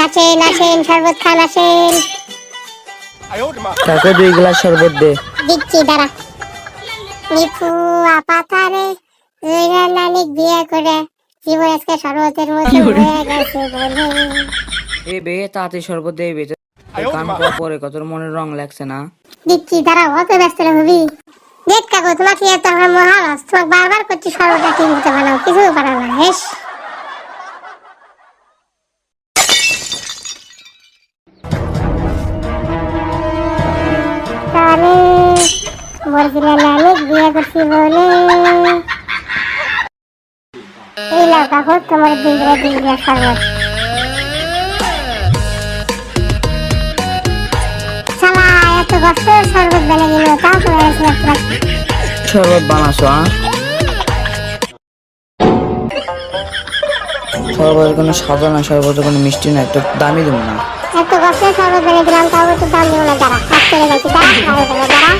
আসেন আসেন শরবত খান আসেন। কাকু 2 গ্লাস শরবত দে। দিচ্ছি দাঁড়া। নিপু আপাতারে জয়রা লালিক বিয়ে করে জীবন আজকে শরবতের মতো হয়ে গেছে বলে। এ বে তাতে শরবত দে বে। কাম কর পরে কত মনে রং লাগছে না। দিচ্ছি দাঁড়া, অত ব্যস্ত না হবি। দেখ কাকু তোমাকে এত আমার মহারাজ, তোমাকে বারবার করছি শরবতটা ঠিক মতো বানাও, কিছু পারো না। হেস তাহলে বলছিল লালিক বিয়ে করছি বলে। এই লাও কাকু তোমার 2 গ্লাস শরবত। শালা এত কষ্ট শরবত বেলে গেল, তাও তো শরবত বানাছো শরবতের কোনো সাদা না, শরবতের কোনো মিষ্টি না, একটু দামি দেবো না। এত কষ্ট শরবত বেলে দিলাম, তাও তো দাম দেবো না। দাঁড়া কাজ করে গেছি, দাঁড়া দাঁড়া।